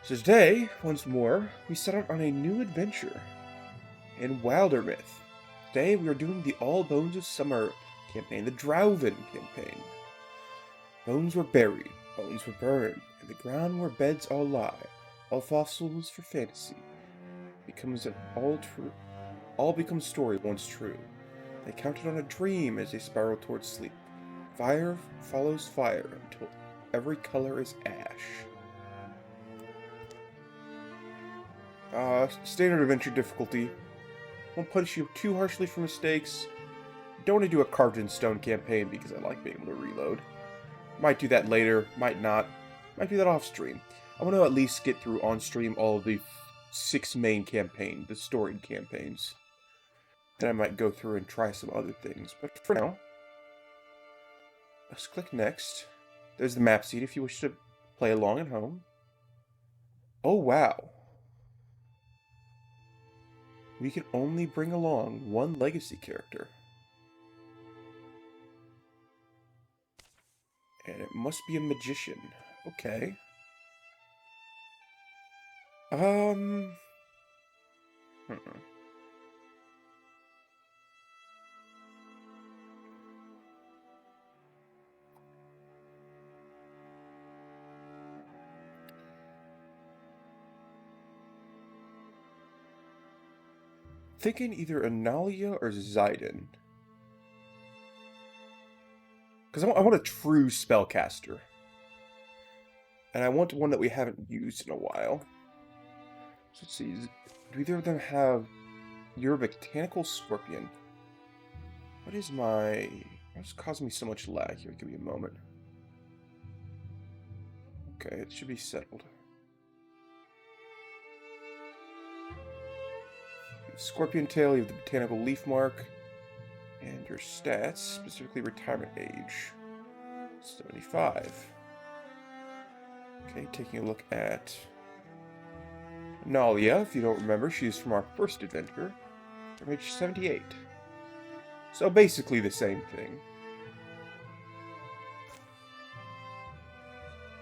So today, once more, we set out on a new adventure in Wildermyth. Today we are doing the All Bones of Summer campaign, the Drauven campaign. Bones were buried, bones were burned, and the ground where beds all lie, all fossils for fantasy, becomes an all becomes story once true. They counted on a dream as they spiral towards sleep. Fire follows fire until every color is ash. Standard adventure difficulty. Won't punish you too harshly for mistakes. Don't want to do a carved in stone campaign because I like being able to reload. Might do that later, might not. Might do that off stream. I want to at least get through on stream all of the 6 main campaigns, the storied campaigns. Then I might go through and try some other things. But for now, let's click next. There's the map seed if you wish to play along at home. Oh wow. We can only bring along one legacy character. And it must be a magician. Okay. Thinking either Analia or Zidane. Because I want a true spellcaster. And I want one that we haven't used in a while. So let's see. Do either of them have... You're a botanical scorpion. What is my... What's causing me so much lag here? Give me a moment. Okay, it should be settled. Scorpion tail, you have the botanical leaf mark, and your stats, specifically retirement age, 75. Okay, taking a look at Nalia, if you don't remember, she's from our first adventure, from age 78. So basically the same thing.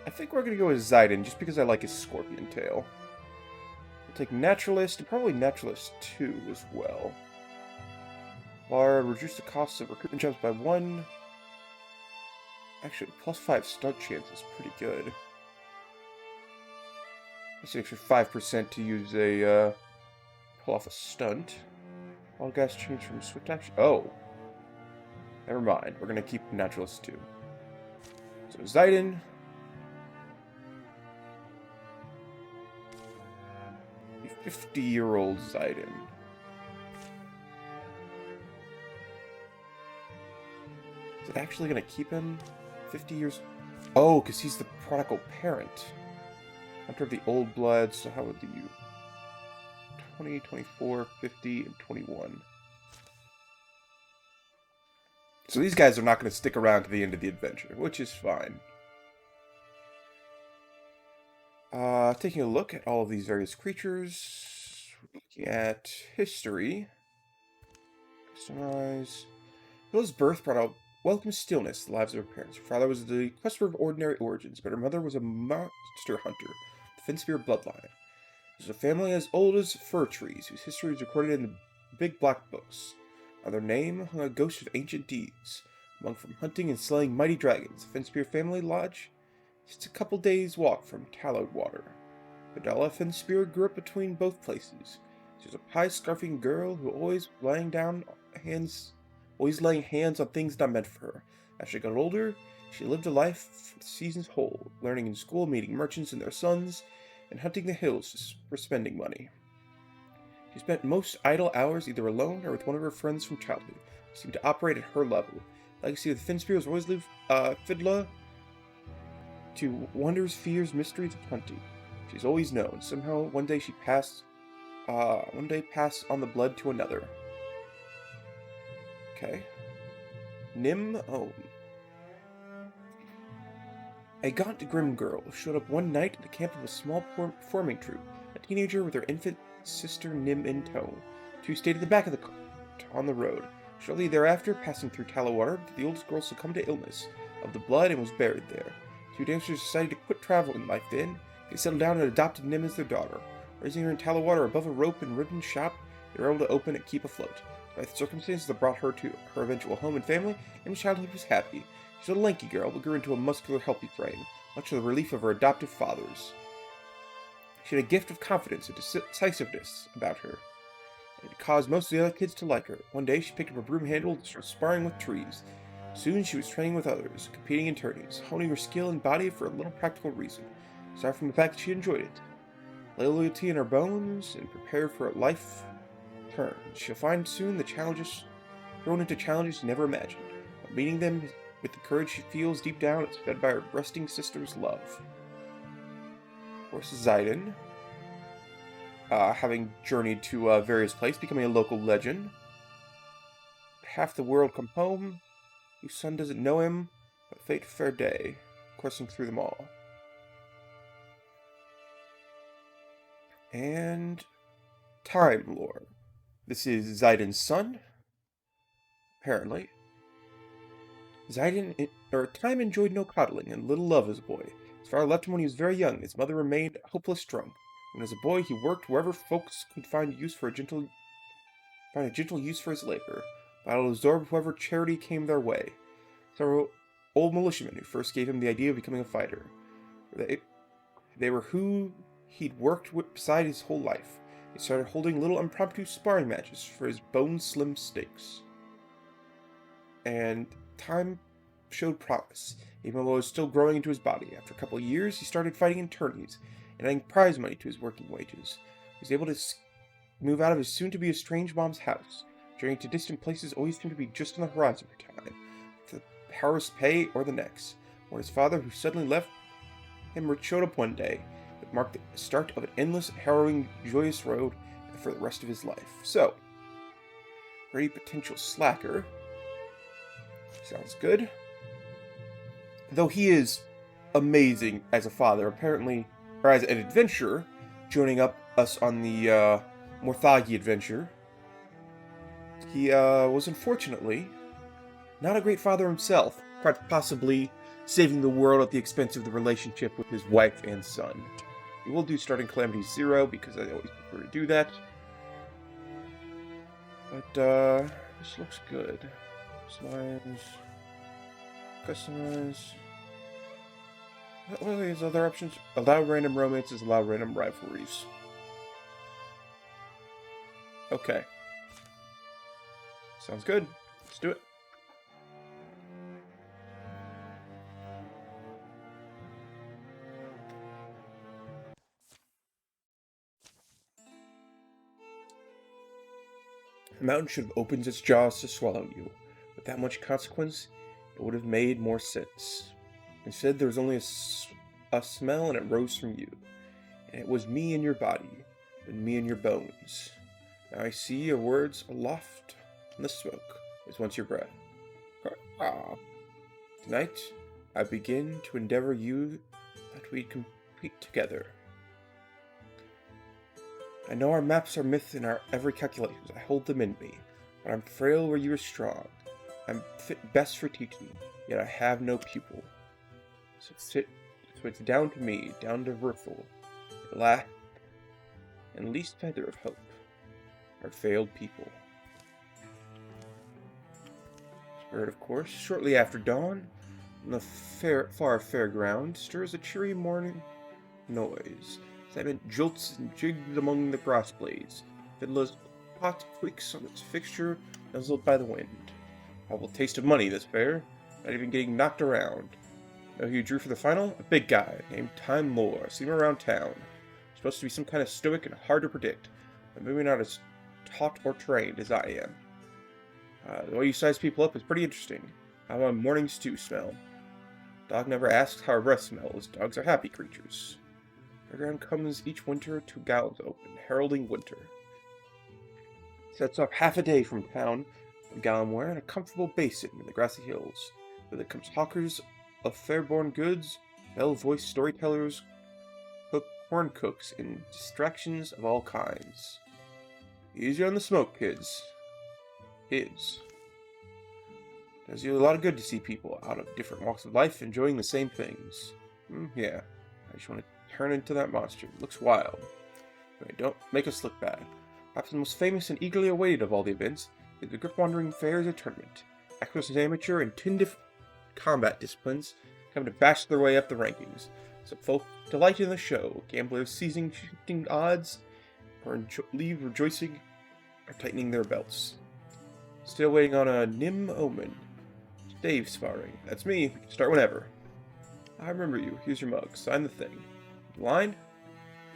I think we're gonna go with Zidane, just because I like his scorpion tail. Take Naturalist, and probably Naturalist 2 as well. Bard, reduce the cost of recruitment jobs by 1. Actually, +5 stunt chance is pretty good. That's an extra 5% to use a, pull off a stunt. All guys change from swift action. Oh. Never mind. We're gonna keep Naturalist 2. So, Zidane. 50-year-old Zidane. Is it actually going to keep him 50 years? Oh, because he's the prodigal parent. Hunter of the Old Blood, so how would you? 20, 24, 50, and 21. So these guys are not going to stick around to the end of the adventure, which is fine. Taking a look at all of these various creatures, looking at history. Customize. Hilla's birth brought out welcome stillness to the lives of her parents. Her father was the questor of ordinary origins, but her mother was a monster hunter, the Finspear bloodline. It was a family as old as fir trees, whose history is recorded in the big black books. On their name hung a ghost of ancient deeds, among from hunting and slaying mighty dragons. The Finspear family lodge. It's a couple days' walk from Tallowed Water. Vidala Finspear grew up between both places. She was a pie-scarfing girl who always laying hands on things not meant for her. As she got older, she lived a life for the season's whole, learning in school, meeting merchants and their sons, and hunting the hills for spending money. She spent most idle hours either alone or with one of her friends from childhood, who seemed to operate at her level. The legacy of the Finspears always lived Fidla to wonders, fears, mysteries of hunting. She's always known. Somehow, one day passed on the blood to another. Okay. Nim Ohm. A gaunt, grim girl showed up one night at the camp of a small performing troupe. A teenager with her infant sister Nim in tow. Two stayed at the back of on the road. Shortly thereafter, passing through Tallowwater, the oldest girl succumbed to illness of the blood and was buried there. Two dancers decided to quit traveling life then, They settled down and adopted Nim as their daughter. Raising her in Talawater above a rope and ribbon shop, they were able to open and keep afloat. Despite the circumstances that brought her to her eventual home and family, Nim's childhood was happy. She was a lanky girl, but grew into a muscular, healthy frame, much to the relief of her adoptive fathers. She had a gift of confidence and decisiveness about her, and it caused most of the other kids to like her. One day, she picked up a broom handle and started sparring with trees. Soon, she was training with others, competing in tourneys, honing her skill and body for a little practical reason, aside from the fact that she enjoyed it. Loyalty in her bones, and prepared for a life turn. She'll find soon the challenges, thrown into challenges she never imagined, but meeting them with the courage she feels deep down, it's fed by her resting sister's love. Of course, Zidane, having journeyed to various places, becoming a local legend. Half the world come home, whose son doesn't know him, but fate fair day, coursing through them all. And Time lore. This is Zidane's son, apparently. Time enjoyed no coddling and little love as a boy. His father left him when he was very young. His mother remained hopeless drunk. When as a boy, he worked wherever folks could find a gentle use for his labor, battled absorb whoever charity came their way. Several old militiamen who first gave him the idea of becoming a fighter. They were who he'd worked with beside his whole life. He started holding little impromptu sparring matches for his bone-slim stakes. And Time showed promise, even though it was still growing into his body. After a couple of years, he started fighting in tourneys, and adding prize money to his working wages. He was able to move out of his soon-to-be estranged mom's house. Journeying to distant places always seemed to be just on the horizon for Time, for the powerless pay or the next. When his father, who suddenly left him, showed up one day, that marked the start of an endless, harrowing, joyous road for the rest of his life. So, very potential slacker. Sounds good. Though he is amazing as a father, apparently, or as an adventurer, joining us on the Morthagi adventure, he was unfortunately not a great father himself, quite possibly saving the world at the expense of the relationship with his wife and son. We will do starting Calamity Zero, because I always prefer to do that. But, this looks good. Slimes. Customize. What are these other options? Allow random romances, allow random rivalries. Okay. Sounds good. Let's do it. The mountain should have opened its jaws to swallow you. With that much consequence, it would have made more sense. Instead, there was only a smell, and it rose from you. And it was me in your body, and me in your bones. Now I see your words aloft, and the smoke is once your breath. Tonight, I begin to endeavor you that we compete together. I know our maps are myth in our every calculation. I hold them in me, but I'm frail where you are strong. I'm fit best for teaching, yet I have no pupil. So it's down to me, down to Verthal, the last and least feather of hope, our failed people. Spirit, of course. Shortly after dawn, on the far fairground, stirs a cheery morning noise. Excitement jolts and jigs among the grass blades. Fiddler's pot creaks on its fixture, nuzzled by the wind. Awful taste of money this fair, not even getting knocked around. Know who you drew for the final? A big guy, named Time Lore. Seen him around town. Supposed to be some kind of stoic and hard to predict, but maybe not as taught or trained as I am. The way you size people up is pretty interesting. How a morning stew smell? Dog never asks how our breath smells. Dogs are happy creatures. Fairground comes each winter, 2 gallons open, heralding winter. Sets up half a day from town, a gallonware, and a comfortable basin in the grassy hills. With it comes hawkers of fair-born goods, bell-voiced storytellers, corn cooks, and distractions of all kinds. Easy on the smoke, kids. Does you a lot of good to see people out of different walks of life enjoying the same things. Yeah, I just want to turn into that monster. It looks wild. Anyway, don't make us look bad. Perhaps the most famous and eagerly awaited of all the events is the Grip Wandering Fair as a tournament. Actors and amateur in 10 different combat disciplines come to bash their way up the rankings. Some folk delight in the show, gamblers seizing shifting odds, or leave rejoicing or tightening their belts. Still waiting on a Nim Omen. Dave sparring. That's me. We can start whenever. I remember you. Here's your mug. Sign the thing. Blind?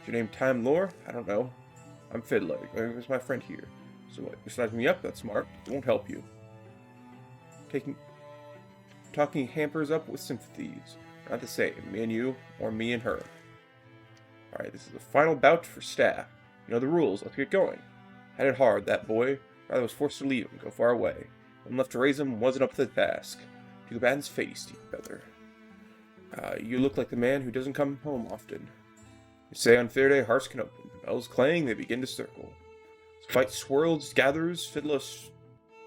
Is your name Time Lore? I don't know. I'm Fiddler. There's my friend here. So what? You're sizing me up? That's smart. It won't help you. Talking hampers up with sympathies. Not the same. Me and you, or me and her. Alright, this is the final bout for staff. You know the rules. Let's get going. Had it hard, that boy. Rather was forced to leave him, go far away. One left to raise him wasn't up to the task. To the man's face, you feather. You look like the man who doesn't come home often. They say on fair day hearts can open. Bells clang, they begin to circle. Fight swirls, gathers, Fiddler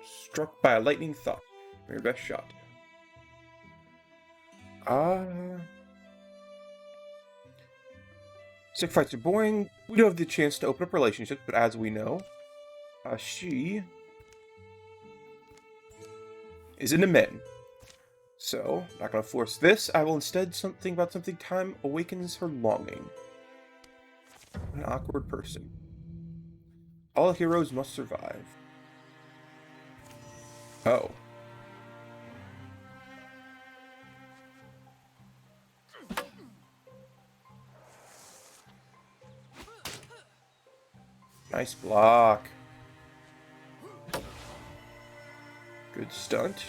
struck by a lightning thought. Your best shot. Sick fights are boring. We do have the chance to open up relationships, but as we know, she is into men. So, not gonna force this. I will instead think about something time awakens her longing. An awkward person. All heroes must survive. Oh. Nice block. Good stunt.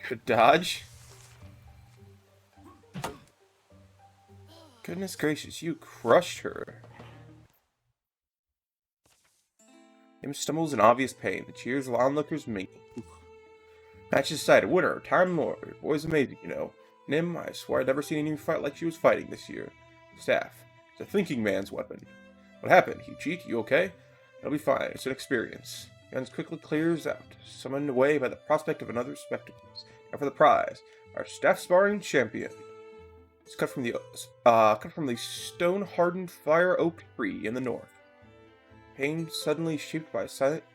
Good dodge. Goodness gracious, you crushed her. Nim stumbles in obvious pain. The cheers of onlookers mingle. Match decided. Winner, Time Lord. Your boy's amazing, you know. Nim, I swear I'd never seen anyone fight like she was fighting this year. Staff. It's a thinking man's weapon. What happened? You cheat? You okay? It'll be fine. It's an experience. Guns quickly clears out, summoned away by the prospect of another spectacle. Now for the prize, our staff sparring champion. It's cut from the stone-hardened fire oak tree in the north. Painstakingly shaped by silent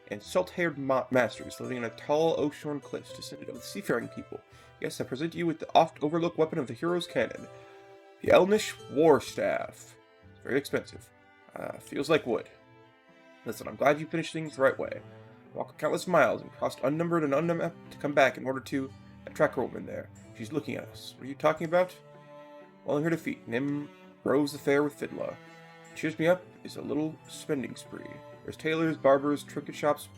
and salt-haired masters living in a tall oak-shorn cliffs descended of the seafaring people. Yes, I present you with the oft-overlooked weapon of the hero's cannon, the Elnish War Staff. It's very expensive. Feels like wood. Listen, I'm glad you finished things the right way. Walked countless miles and crossed unnumbered and unmapped to come back in order to attract a woman there. She's looking at us. What are you talking about? Well, in her defeat, Nim roves the fair with Fiddler. What cheers me up is a little spending spree. There's tailors, barbers, trinket shops,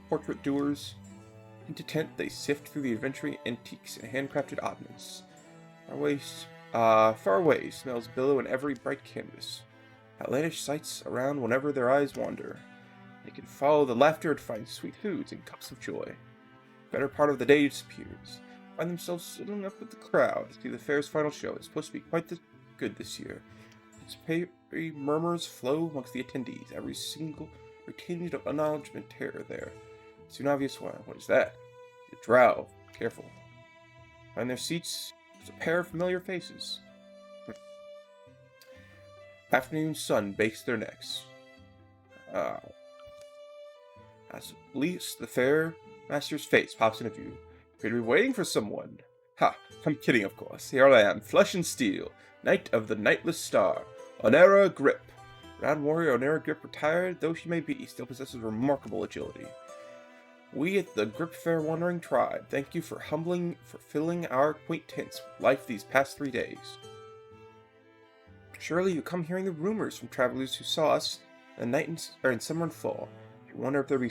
portrait doers. Into tent, they sift through the adventuring antiques and handcrafted oddments. Far away smells billow in every bright canvas. Outlandish sights around whenever their eyes wander. They can follow the laughter and find sweet foods and cups of joy. Better part of the day disappears. Find themselves sitting up with the crowd to see the fair's final show. It's supposed to be quite good this year. Anticipatory murmurs flow amongst the attendees. Every tinge of acknowledgement terror there. Soon obvious one. What is that? The Drauven. Careful. Find their seats. There's a pair of familiar faces. Afternoon sun bakes their necks. As least the fair master's face pops into view. Appear to be waiting for someone. Ha! I'm kidding, of course. Here I am, flesh and steel, knight of the Nightless Star, Onera Grip. Renowned warrior Onera Grip, retired though she may be, still possesses remarkable agility. We at the Grip Fair Wandering Tribe thank you for filling our quaint tents with life these past 3 days. Surely you come hearing the rumors from travelers who saw us in summer and fall. You wonder if there be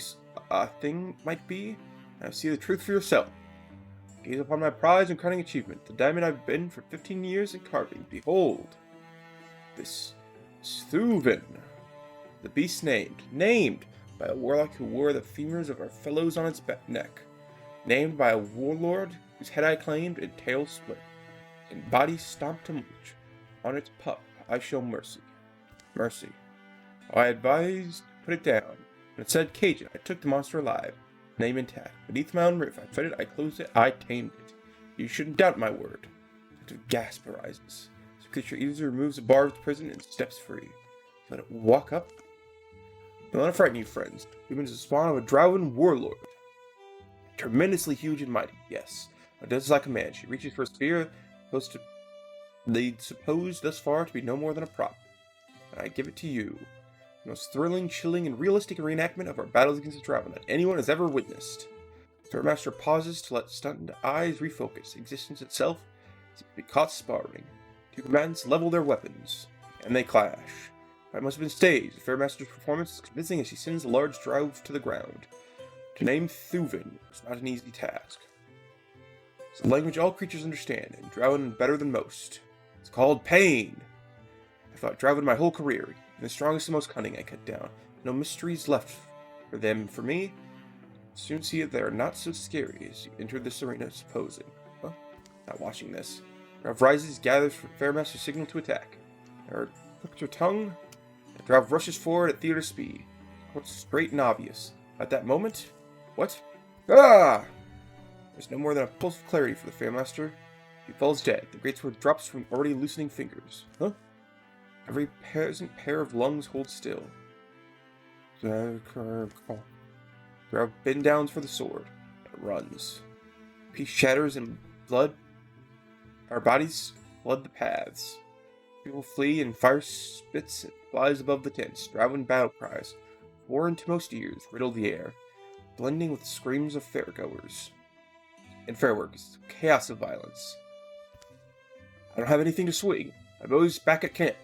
a thing might be, and see the truth for yourself. Gaze upon my prize and crowning achievement, the diamond I've been for 15 years in carving. Behold, this Drauven, the beast named by a warlock who wore the femurs of our fellows on its neck, named by a warlord whose head I claimed and tail split, and body stomped to mulch. On its pup I show mercy. Mercy. I advised put it down. When it said cage it, I took the monster alive, name intact. Beneath my own roof, I fed it, I closed it, I tamed it. You shouldn't doubt my word. A gasp arises. The creature easily removes the bar of the prison and steps free. Let it walk up. Don't let it frighten you, friends. Human is the spawn of a Drauven warlord. Tremendously huge and mighty, yes. But does as I command. She reaches for a spear, they suppose thus far to be no more than a prop. And I give it to you. The most thrilling, chilling, and realistic reenactment of our battles against the Drauven that anyone has ever witnessed. The Fairmaster pauses to let stunned eyes refocus. Existence itself is to be caught sparring. Two combatants level their weapons, and they clash. It must have been staged. The Fairmaster's performance is convincing as she sends the large Drauve to the ground. To name Drauven was not an easy task. It's a language all creatures understand, and Drauven better than most. It's called pain. I fought Drauven my whole career, and the strongest and most cunning I cut down. No mysteries left for them. For me, soon see that they are not so scary as you enter this arena supposing. Huh? Not watching this. Drauve rises, gathers for Fairmaster's signal to attack. Her clicks her tongue, and Drauve rushes forward at theater speed. What's straight and obvious. At that moment, what? Ah! There's no more than a pulse of clarity for the Fairmaster. He falls dead. The greatsword drops from already loosening fingers. Huh? Every present pair of lungs holds still. Drauve bend downs for the sword and runs. Piece shatters and blood. Our bodies flood the paths. People flee and fire spits and flies above the tents. Drauven battle cries, foreign to most ears, riddle the air, blending with screams of fairgoers and fairworkers. Chaos of violence. I don't have anything to swing. I'm always back at camp.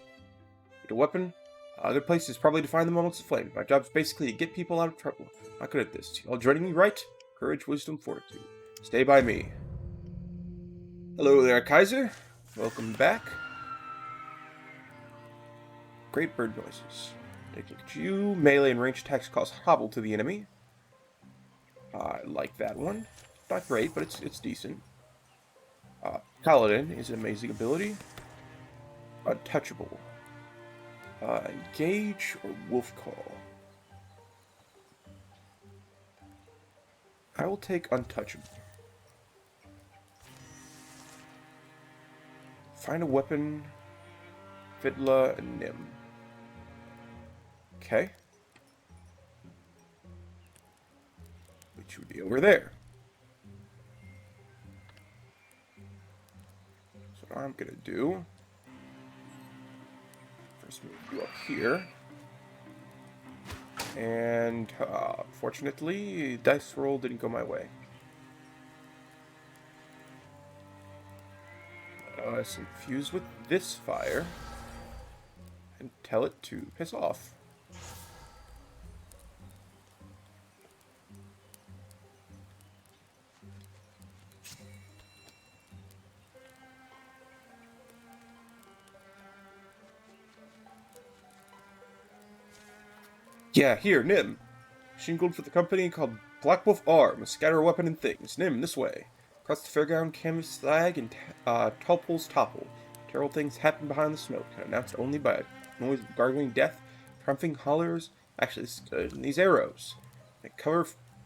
Need a weapon? Other places probably to find them amongst the flames. My job's basically to get people out of trouble. Not good at this. Y'all joining me, right? Courage, wisdom, fortitude. Stay by me. Hello there, Kaiser. Welcome back. Great bird noises. Taking you. Melee and ranged attacks cause hobble to the enemy. I like that one. Not great, but it's decent. Paladin is an amazing ability. Untouchable. Engage or Wolf Call. I will take Untouchable. Find a weapon. Fidla and Nim. Okay. Which would be over there. So what I'm gonna do. First move you up here. And fortunately, dice roll didn't go my way. Let's infuse with this fire and tell it to piss off. Yeah, here, Nim. Shingled for the company called Black Wolf Arm, a scatter weapon and things. Nim, this way. Across the fairground, canvas slag and tall poles topple. Terrible things happen behind the smoke, announced only by a noise of gargling death, trumping hollers. Actually, this is good. And these arrows. They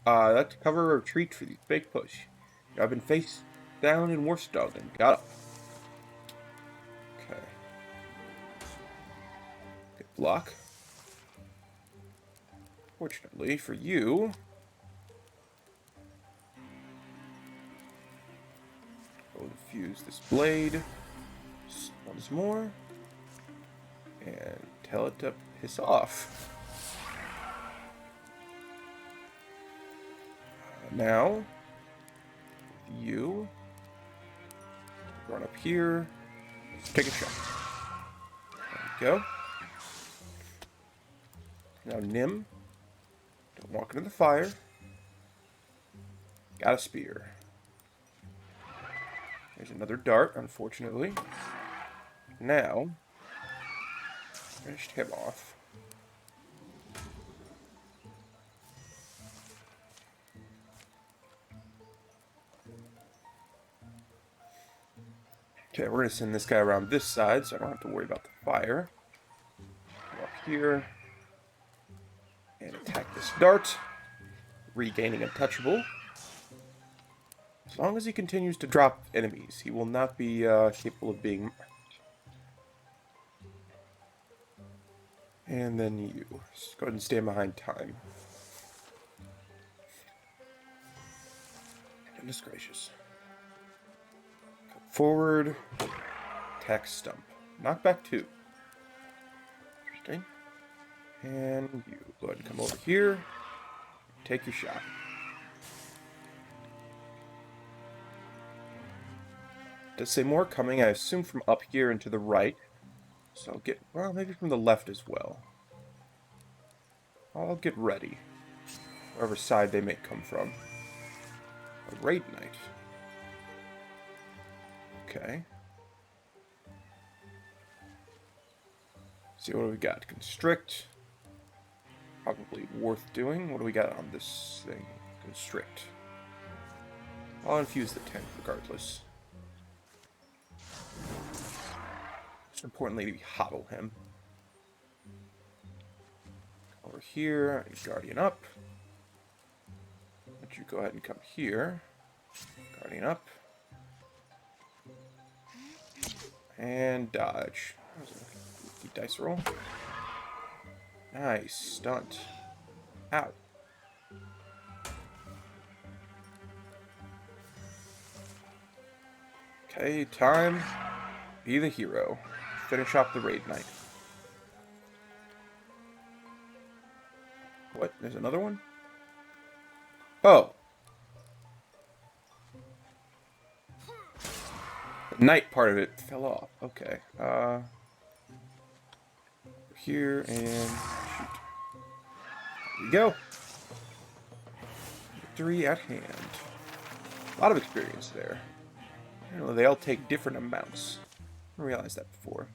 like to cover a retreat for the big push. I've been face down in worse dog and got up. Okay. Good block. Fortunately for you, I'll infuse this blade once more and tell it to piss off. Now, you run up here, take a shot. There we go. Now, Nim. Don't walk into the fire. Got a spear. There's another dart, unfortunately. Now, finished him off. Okay, we're going to send this guy around this side, so I don't have to worry about the fire. Go up here. And attack this dart. Regaining Untouchable. As long as he continues to drop enemies, he will not be capable of being... And then you. Just go ahead and stand behind time. Goodness gracious. Come forward. Attack stump. Knockback 2. Interesting. And you go ahead and come over here. Take your shot. Does say more coming, I assume from up here and to the right. So I'll get, well, maybe from the left as well. I'll get ready. Wherever side they may come from. A raid knight. Okay. See what do we got? Constrict. Probably worth doing. What do we got on this thing? Constrict. I'll infuse the 10 regardless. Most importantly, we hobble him. Over here, Guardian up. Let you go ahead and come here. Guardian up. And dodge. That was a good dice roll. Nice. Stunt. Ow. Okay, time. Be the hero. Finish off the raid knight. What? There's another one? Oh. The knight part of it fell off. Okay. Here and shoot. There we go. Victory at hand. A lot of experience there. I don't know, they all take different amounts. I didn't realize that before.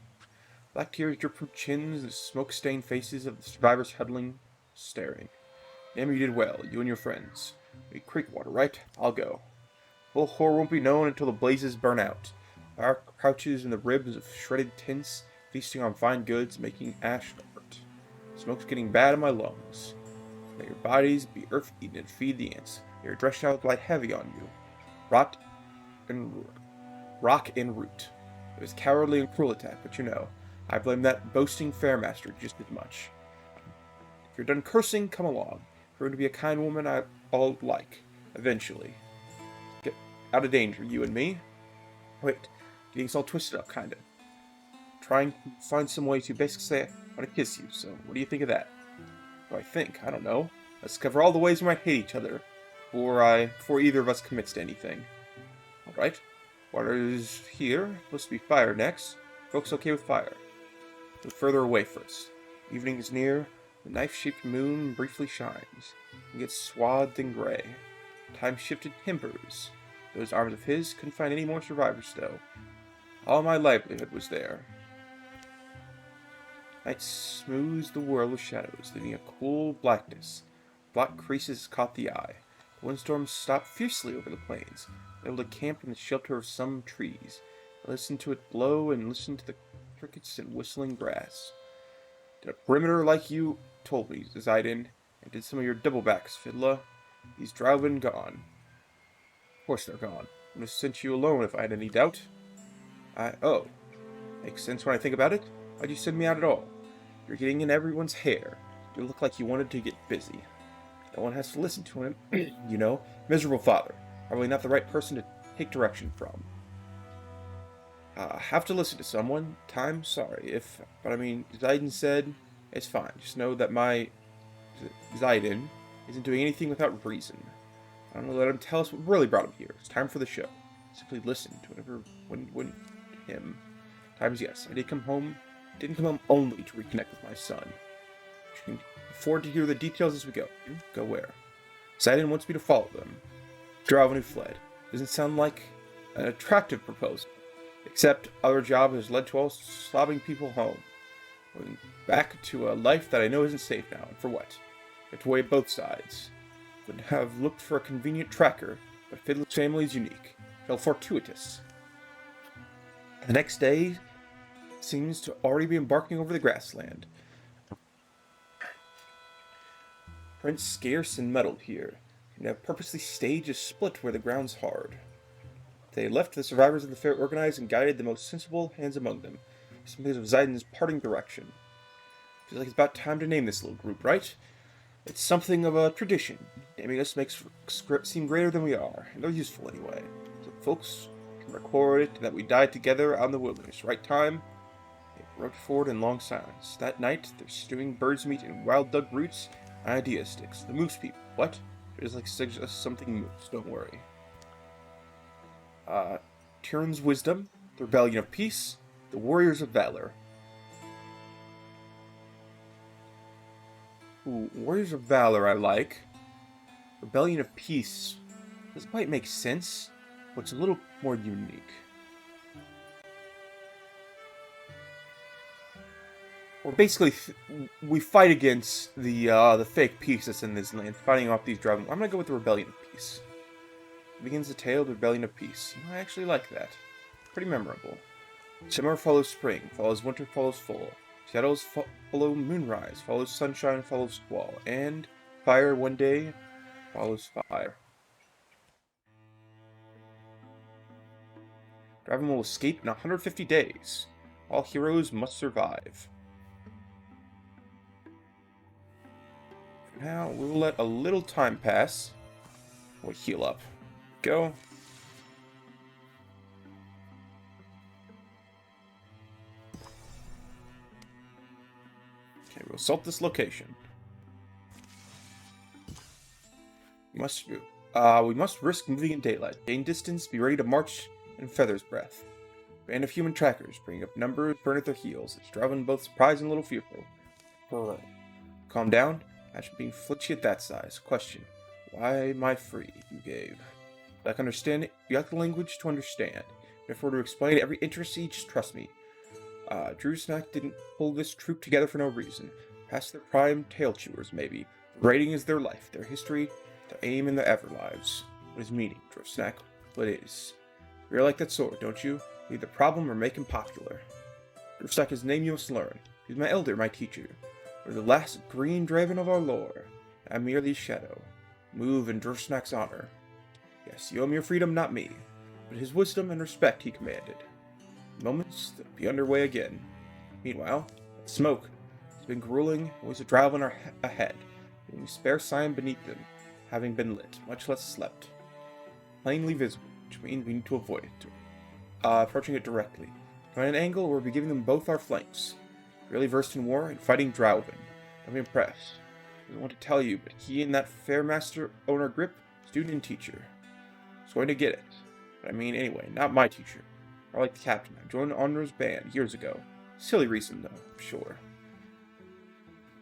Black tears drip from chins, the smoke-stained faces of the survivors huddling, staring. Damn, you did well, you and your friends. We creek water, right? I'll go. Full horror won't be known until the blazes burn out. Fire crouches in the ribs of shredded tints, feasting on fine goods, making ash art. Smoke's getting bad in my lungs. Let your bodies be earth-eaten and feed the ants. Your dress shall lie heavy on you. Rock and root. It was cowardly and cruel attack, but you know, I blame that boasting fairmaster just as much. If you're done cursing, come along. Prove to be a kind woman I'll like, eventually. Get out of danger, you and me. Wait, getting us all twisted up, kinda. Trying to find some way to basically say, I want to kiss you, so what do you think of that? What do I think? I don't know. Let's cover all the ways we might hate each other before either of us commits to anything. Alright. Water is here. Supposed to be fire next. Folks okay with fire? Move further away first. Evening is near. The knife-shaped moon briefly shines and gets swathed in gray. Time-shifted timbers. Those arms of his couldn't find any more survivors, though. All my livelihood was there. Night smooths the world with shadows, leaving a cool blackness. Black creases caught the eye. The windstorms stopped fiercely over the plains, able to camp in the shelter of some trees. I listened to it blow and listened to the crickets and whistling grass. Did a perimeter like you told me, Zidin, and did some of your doublebacks, Fiddler. These Drauven gone. Of course they're gone. I would have sent you alone if I had any doubt. Oh. Makes sense when I think about it. Why'd you send me out at all? You're getting in everyone's hair. You look like you wanted to get busy. No one has to listen to him, you know. Miserable father. Probably not the right person to take direction from. Have to listen to someone. Time, sorry. But I mean, Zidin said, it's fine. Just know that my Zidin isn't doing anything without reason. I don't know, let him tell us what really brought him here. It's time for the show. Simply listen to whatever, when him. Times yes, I did come home. Didn't come home only to reconnect with my son. You can afford to hear the details as we go. Go where? Zidin wants me to follow them. Drauven who fled. Doesn't sound like an attractive proposal. Except our job has led to all sobbing people home. Going back to a life that I know isn't safe now. And for what? We have to weigh both sides. Would have looked for a convenient tracker, but Fiddler's family is unique. Felt fortuitous. The next day seems to already be embarking over the grassland. Prince scarce and muddled here, and have purposely staged a split where the ground's hard. They left the survivors of the fair organized and guided the most sensible hands among them. Something of Zaiden's parting direction. Feels like it's about time to name this little group, right? It's something of a tradition. Naming us makes seem greater than we are, and they're useful anyway. So folks can record it that we died together out in the wilderness. Right time? They rode forward in long silence. That night, they're stewing bird's meat and wild dug roots and idea sticks. The moose people. What? It's like suggest something moose. Don't worry. Tyrann's wisdom, the rebellion of peace, the warriors of valor. Ooh, warriors of valor I like. Rebellion of peace. This might make sense, but it's a little more unique. Or basically, we fight against the fake peace that's in this land, fighting off these Drauven. I'm gonna go with the rebellion of peace. It begins the tale of the rebellion of peace. I actually like that. Pretty memorable. Summer follows spring, follows winter, follows fall. Shadows follow moonrise, follows sunshine, follows squall. And fire one day follows fire. Drauven will escape in 150 days. All heroes must survive. For now, we will let a little time pass. We'll heal up. Go. Okay, we'll assault this location. We must risk moving in daylight. Gain distance, be ready to march in feather's breath. Band of human trackers, bring up numbers, burn at their heels. It's Drauven both surprised and a little fearful. Calm down. Imagine being flitchy at that size. Question. Why am I free? You gave. Like understand, you got the language to understand. Therefore, to explain every intricacy, just trust me. Drusnak didn't pull this troop together for no reason. Past their prime, tail chewers, maybe. Raiding is their life, their history, their aim, and their everlives. What is meaning, Drusnak? What is? You're like that sword, don't you? Leave the problem or make him popular. Drusnak is the name you must learn. He's my elder, my teacher. We're the last green Drauven of our lore. I'm merely shadow. Move in Drusnak's honor. Yes, you owe him your freedom, not me, but his wisdom and respect he commanded. Moments, they'll be underway again. Meanwhile, that smoke has been grueling, always a Drauven ahead, leaving spare sign beneath them, having been lit, much less slept. Plainly visible, which means we need to avoid it. Approaching it directly. From an angle, we'll be giving them both our flanks. Really versed in war and fighting Drauven. Don't be impressed. I don't want to tell you, but he and that Fairmaster owner Grip, student and teacher. He's going to get it. But I mean, anyway, not my teacher. Or like the captain. I joined Honor's band years ago. Silly reason, though, I'm sure.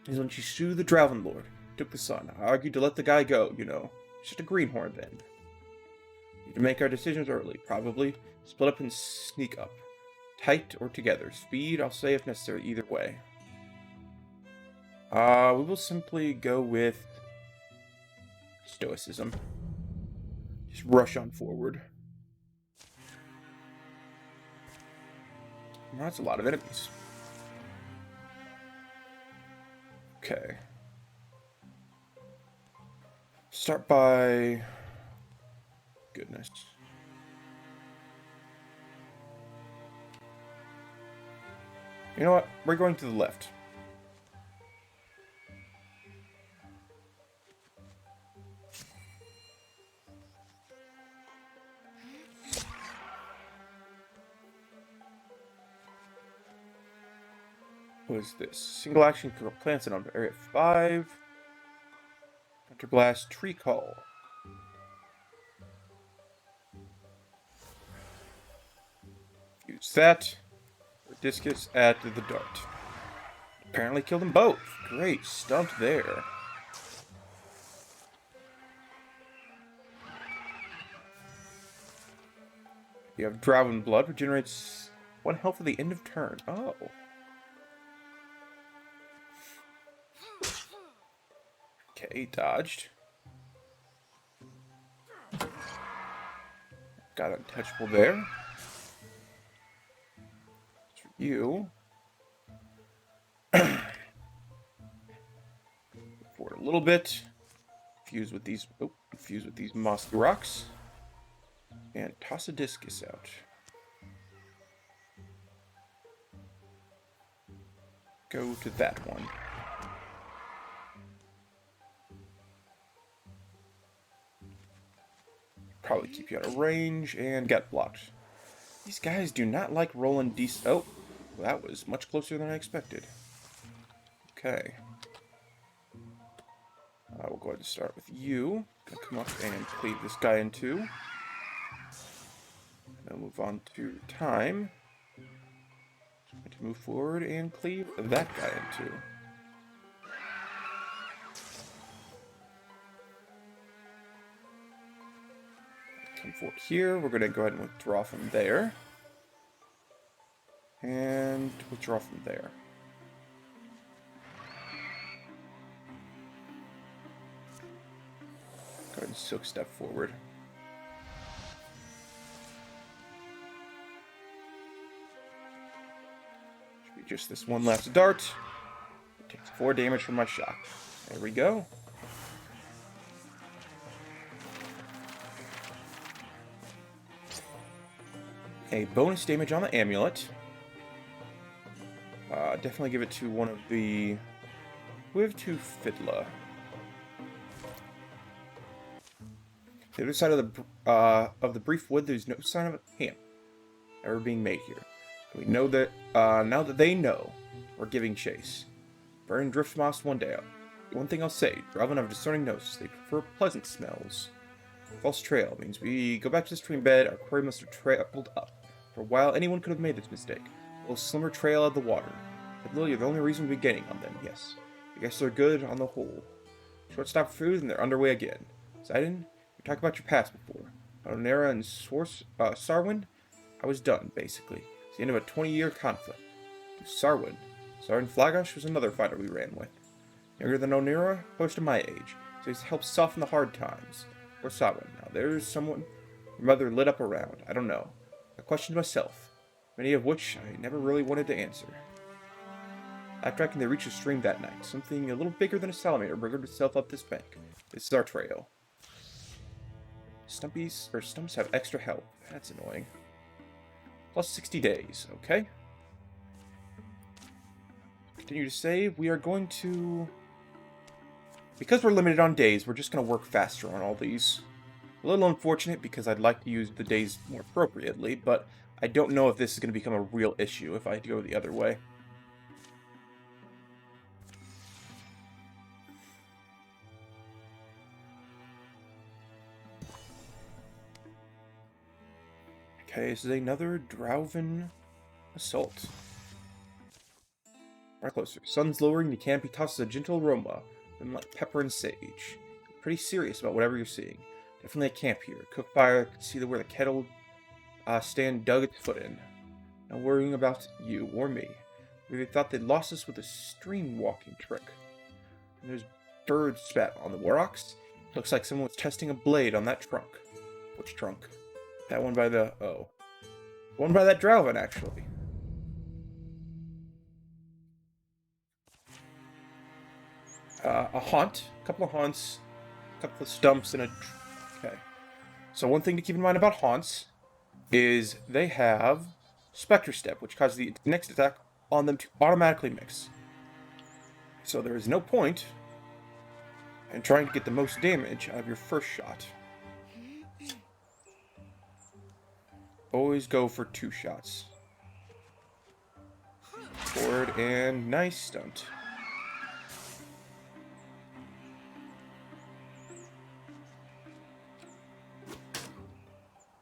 Is when she sued the Drauven Lord. Took the son. I argued to let the guy go, you know. Just a greenhorn then. Need to make our decisions early, probably. Split up and sneak up. Tight or together. Speed, I'll say if necessary, either way. We will simply go with stoicism. Just rush on forward. Well, that's a lot of enemies. Okay. Start by... Goodness. You know what? We're going to the left. What is this? Single action plants it on area 5. Counterblast tree call. Use that. Discus at the dart. Apparently killed them both. Great, stumped there. You have Drauven blood, regenerates 1 health at the end of turn. Oh. Okay, dodged. Got untouchable there. For you. Forward a little bit. Fuse with these mossy rocks. And toss a discus out. Go to that one. Probably keep you out of range and get blocked. These guys do not like rolling decent. Oh, well, that was much closer than I expected. Okay. We'll go ahead and start with you. Gonna come up and cleave this guy in two. And then move on to time. To move forward and cleave that guy in two. Come forward here. We're going to go ahead and withdraw from there. And withdraw from there. Go ahead and silk step forward. Should be just this one last dart. Takes 4 damage from my shock. There we go. A bonus damage on the amulet. Definitely give it to one of the... We have 2 Fiddler. The other side of the brief wood, there's no sign of a camp ever being made here. We know that, now that they know, we're giving chase. Burn drift moss one day out. One thing I'll say, Drauven have a discerning nose. They prefer pleasant smells. False trail means we go back to the stream bed. Our quarry must have trailed up. For a while, anyone could have made this mistake. A little slimmer trail out of the water. But Lily, the only reason we're gaining on them, yes. I guess they're good on the whole. Short-stop food and they're underway again. Sidon, we talked about your past before. Onera and Sarwyn, I was done, basically. It's the end of a 20-year conflict. Sarwyn Flagosh was another fighter we ran with. Younger than Onera, close to my age, so he's helped soften the hard times. Or Sarwyn. Now there's someone your mother lit up around. I don't know. I questioned myself, many of which I never really wanted to answer. After they reached the stream that night, something a little bigger than a salamander wriggled itself up this bank. This is our trail. Stumps have extra health. That's annoying. Plus 60 days, okay? Continue to save. We are going to... Because we're limited on days, we're just going to work faster on all these. A little unfortunate because I'd like to use the days more appropriately, but I don't know if this is going to become a real issue if I go the other way. Okay, this is another Drauven assault. Right closer. Sun's lowering, the canopy tosses a gentle aroma, and like pepper and sage. Pretty serious about whatever you're seeing. Definitely a camp here. Cook fire, can see where the kettle stand dug its foot in. Not worrying about you or me. We thought they'd lost us with a stream walking trick. And there's bird spat on the rocks. Looks like someone was testing a blade on that trunk. Which trunk? That one by the... oh. One by that Drauven, actually. A haunt. A couple of haunts. A couple of stumps and a... okay. So one thing to keep in mind about haunts is they have Spectre Step, which causes the next attack on them to automatically mix. So there is no point in trying to get the most damage out of your first shot. Always go for 2 shots. Forward and nice stunt.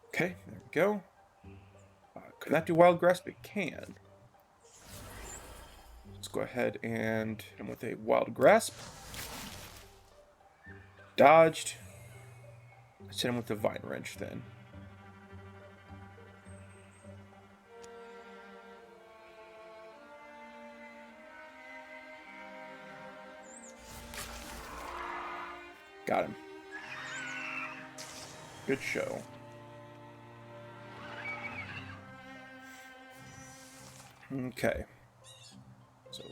Okay, there we go. Can that do Wild Grasp? It can. Let's go ahead and hit him with a Wild Grasp. Dodged. Let's hit him with the Vine Wrench then. Got him. Good show. Okay. So,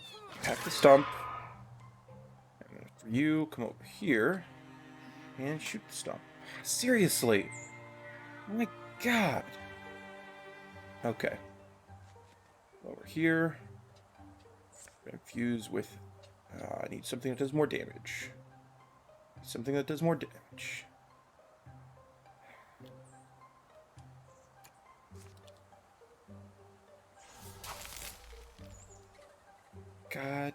attack the stump. And for you, come over here and shoot the stump. Seriously? Oh my God. Okay. Over here. Infuse with... I need something that does more damage. Something that does more damage. God.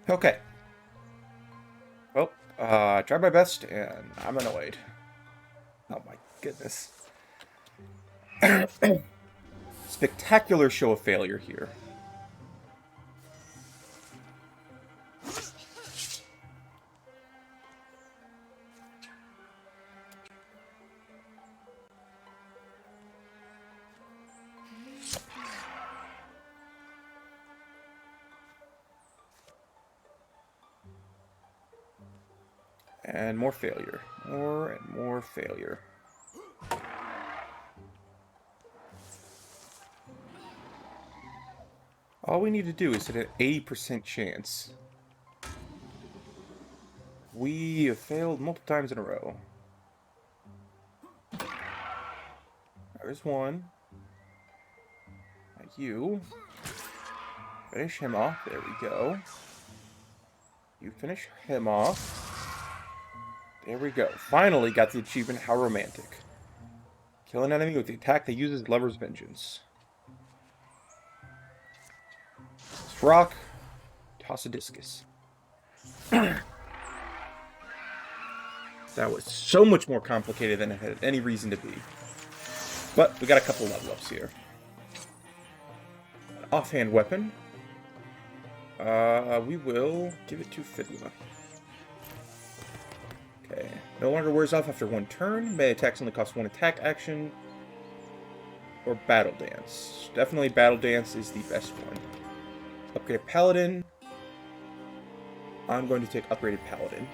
Okay. Well, I tried my best, and I'm annoyed. Oh my goodness. Spectacular show of failure here. And more failure. More and more failure. All we need to do is hit an 80% chance. We have failed multiple times in a row. There's one. You. Finish him off. There we go. You finish him off. There we go. Finally got the achievement, How Romantic. Kill an enemy with the attack that uses Lover's Vengeance. Rock. Toss a discus. That was so much more complicated than it had any reason to be. But we got a couple level ups here. An offhand weapon. We will give it to Fiddler. Okay. No longer wears off after one turn. Melee attacks only cost one attack action. Or Battle Dance. Definitely Battle Dance is the best one. Upgraded Paladin. I'm going to take Upgraded Paladin.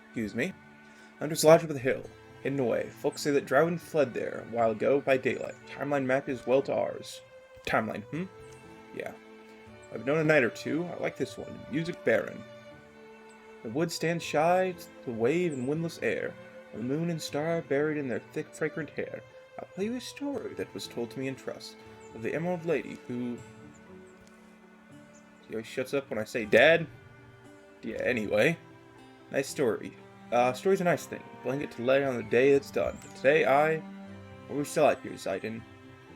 Excuse me. Hunter's Lodge of the Hill. Hidden away. Folks say that Drauven fled there a while ago by daylight. Timeline map is well to ours. Timeline, Yeah. I've known a night or two. I like this one. Music Baron. The wood stands shy, the wave and windless air. The moon and star buried in their thick, fragrant hair. I'll tell you a story that was told to me in trust. Of the Emerald Lady who... She always shuts up when I say Dad? Yeah, anyway. Nice story. Story's a nice thing. Blanket to lay on the day it's done. But today where are we still at here, Zayden?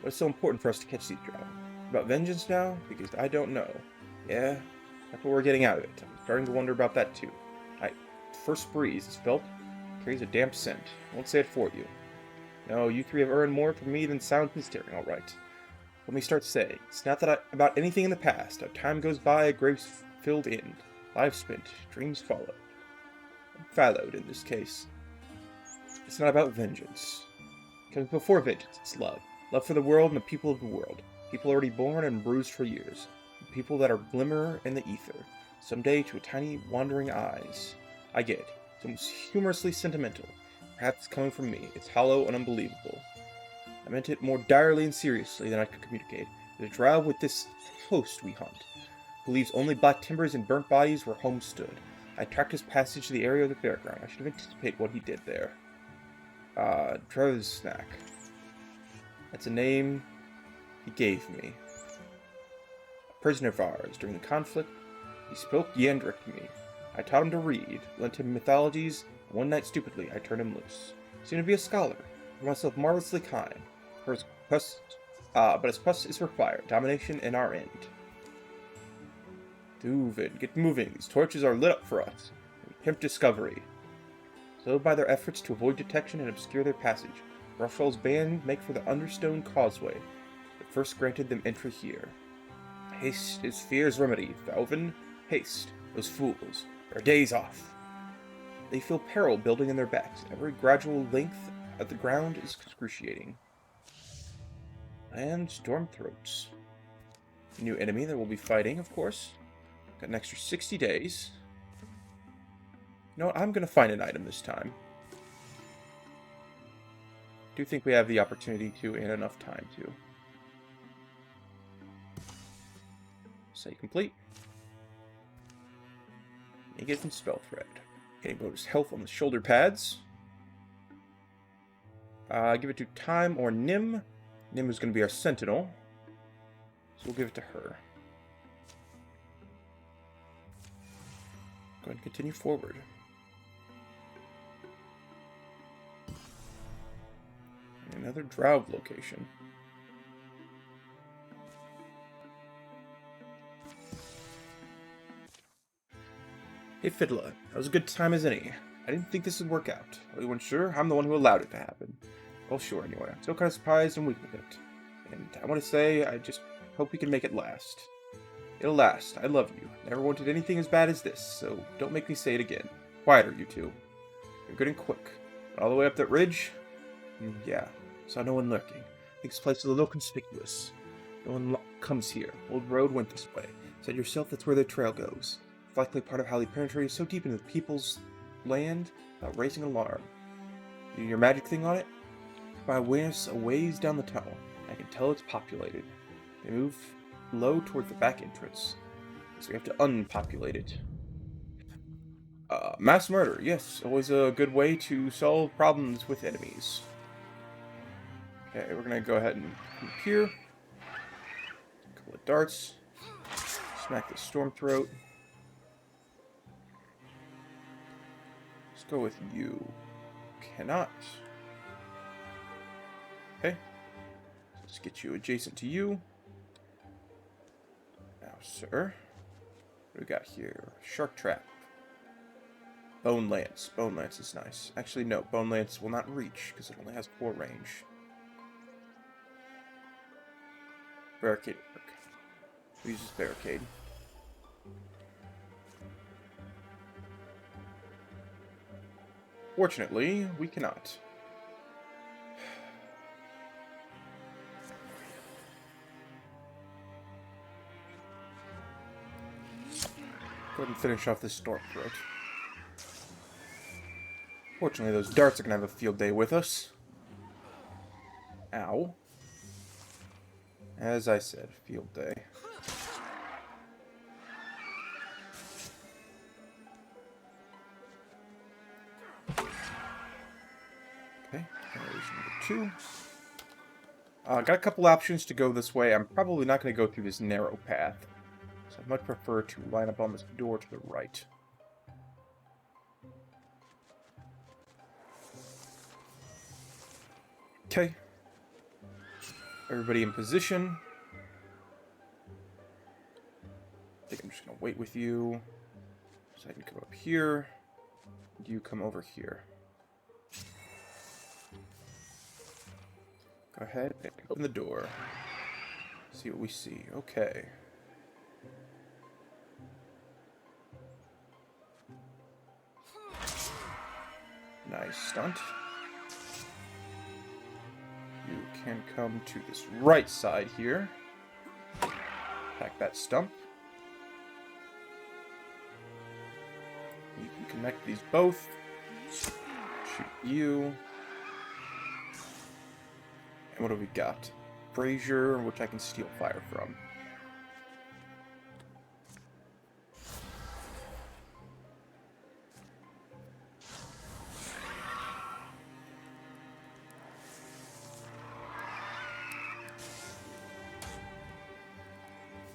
What's so important for us to catch these Drauven? About vengeance now? Because I don't know. Yeah, that's what we're getting out of it. I'm starting to wonder about that too. First breeze is felt. Carries a damp scent. I won't say it for you. No, you three have earned more from me than sound and staring, alright. Let me start saying, it's not that about anything in the past. How time goes by, a grace-filled end. Lives spent, dreams followed. Fallowed, in this case. It's not about vengeance. It comes before vengeance, it's love. Love for the world and the people of the world. People already born and bruised for years. People that are glimmer in the ether. Someday to a tiny, wandering eyes. I get it. It's almost humorously sentimental. Perhaps it's coming from me. It's hollow and unbelievable. I meant it more direly and seriously than I could communicate. The drow with this host we hunt, who leaves only black timbers and burnt bodies where home stood. I tracked his passage to the area of the fairground. I should have anticipated what he did there. Drow's Snack. That's a name he gave me. A prisoner of ours during the conflict. He spoke Yendrick to me. I taught him to read, lent him mythologies, and one night stupidly I turned him loose. He seemed to be a scholar, for myself marvelously kind. For his quest, but his quest is for fire, domination, and our end. Drauven, get moving. These torches are lit up for us. We pimp discovery. So by their efforts to avoid detection and obscure their passage, Ruffroll's band make for the Understone Causeway that first granted them entry here. Haste is fear's remedy, Drauven. Haste, those fools. Their day's off. They feel peril building in their backs. Every gradual length of the ground is excruciating. And Stormthroats. A new enemy that we'll be fighting, of course. Got an extra 60 days. You know what? I'm going to find an item this time. I do think we have the opportunity to and enough time to. Say complete. You get some spell thread. Getting bonus health on the shoulder pads. Give it to Time or Nim. Nim is going to be our sentinel. So we'll give it to her. Go ahead and continue forward. And another Drauven location. Hey Fiddler, that was a good time as any. I didn't think this would work out. I wasn't sure. I'm the one who allowed it to happen. Well, sure, anyway. I'm still kind of surprised and weak with it. And I want to say, I just hope we can make it last. It'll last. I love you. Never wanted anything as bad as this, so don't make me say it again. Quieter, you two. You're good and quick. All the way up that ridge? Yeah. Saw no one lurking. I think this place is a little conspicuous. No one comes here. Old road went this way. Said yourself that's where the trail goes. It's likely part of how they penetrated so deep into the people's land without raising alarm. You do your magic thing on it? My awareness a ways down the tunnel. I can tell it's populated. They move low toward the back entrance. So we have to unpopulate it. Mass murder. Yes, always a good way to solve problems with enemies. Okay, we're gonna go ahead and come up here. A couple of darts. Smack the storm throat. Let's go with you. Cannot. Okay. Let's get you adjacent to you. Now, sir. What do we got here? Shark trap. Bone lance. Bone lance is nice. Actually, no. Bone lance will not reach because it only has 4 range. Barricade work. Who uses barricade? Fortunately, we cannot. Go ahead and finish off this storm throat. Fortunately, those darts are going to have a field day with us. Ow. As I said, field day. Okay, there's number 2. Got a couple options to go this way. I'm probably not going to go through this narrow path. So I'd much prefer to line up on this door to the right. Okay. Everybody in position. I think I'm just going to wait with you. So I can come up here. And you come over here. Go ahead and open the door. See what we see. Okay. Nice stunt. You can come to this right side here. Pack that stump. You can connect these both. Shoot you. And what do we got? Brazier, which I can steal fire from.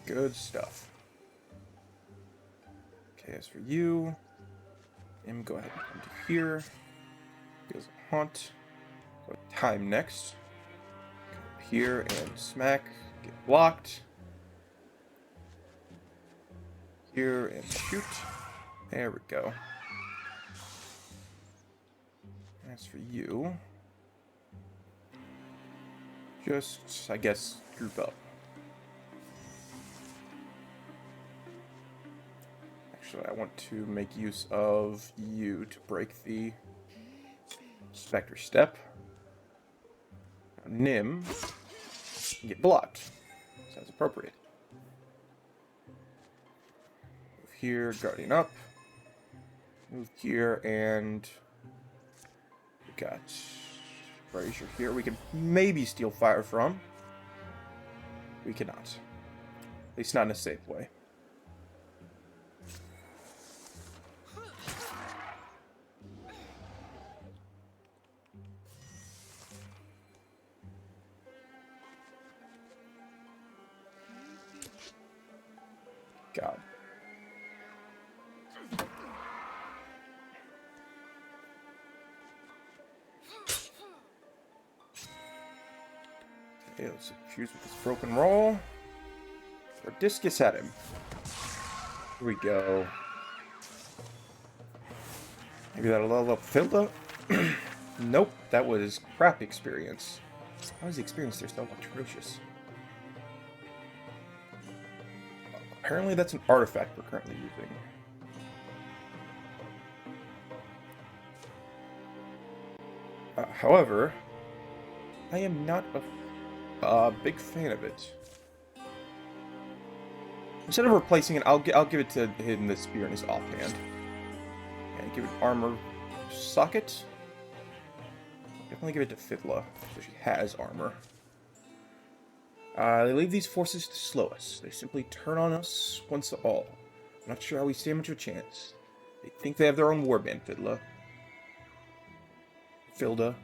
Good stuff. Okay, as for you, go ahead and come to here. Goes haunt. Go time next. Come up here and smack. Get blocked. Here and shoot. There we go. As for you, just, I guess, group up. Actually, I want to make use of you to break the Spectre Step. Now, Nim, get blocked. Sounds appropriate. Move here, Guardian up. Move here, and we got Brazier here. We can maybe steal fire from. We cannot. At least not in a safe way. Okay, let's fuse with this broken roll. Throw discus at him. Here we go. Maybe that'll level up Filda? Nope, that was crap experience. How is the experience there so atrocious? Apparently that's an artifact we're currently using. However, I am not a big fan of it. Instead of replacing it, I'll give it to him the spear in his offhand. And give it armor socket. Definitely give it to Fidla, so she has armor. They leave these forces to slow us. They simply turn on us once all. I'm not sure how we stand much of a chance. They think they have their own warband, Filda.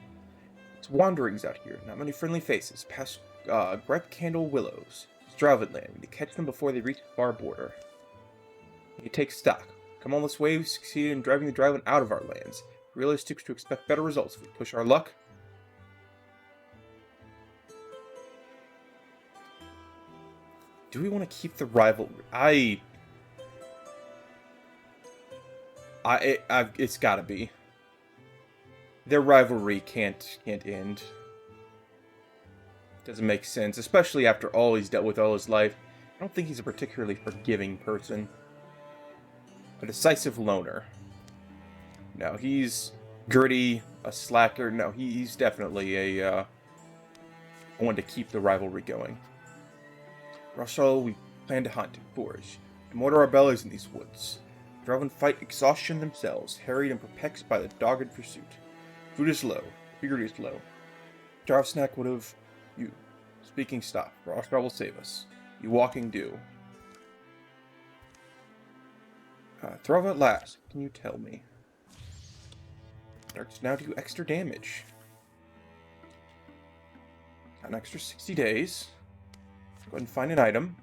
It's wanderings out here, not many friendly faces. Past Gripe Candle Willows. It's Drauven land. We need to catch them before they reach the far border. You take stock. Come all this way, we succeeded in driving the Drauven out of our lands. Realistic to expect better results if we push our luck. Do we want to keep the rivalry? It's gotta be. Their rivalry can't end. Doesn't make sense, especially after all he's dealt with all his life. I don't think he's a particularly forgiving person. A decisive loner. No, he's gritty, a slacker. No, he's definitely a one to keep the rivalry going. Russell, we plan to hunt and forage, and mortar our bellies in these woods. Drauven fight exhaustion themselves, harried and perplexed by the dogged pursuit. Food is low, beard is low. Snack would have you. Speaking stop, Rothschild will save us. You walking do. Throw at last, can you tell me? Darts now do extra damage. Got an extra 60 days. Go ahead and find an item.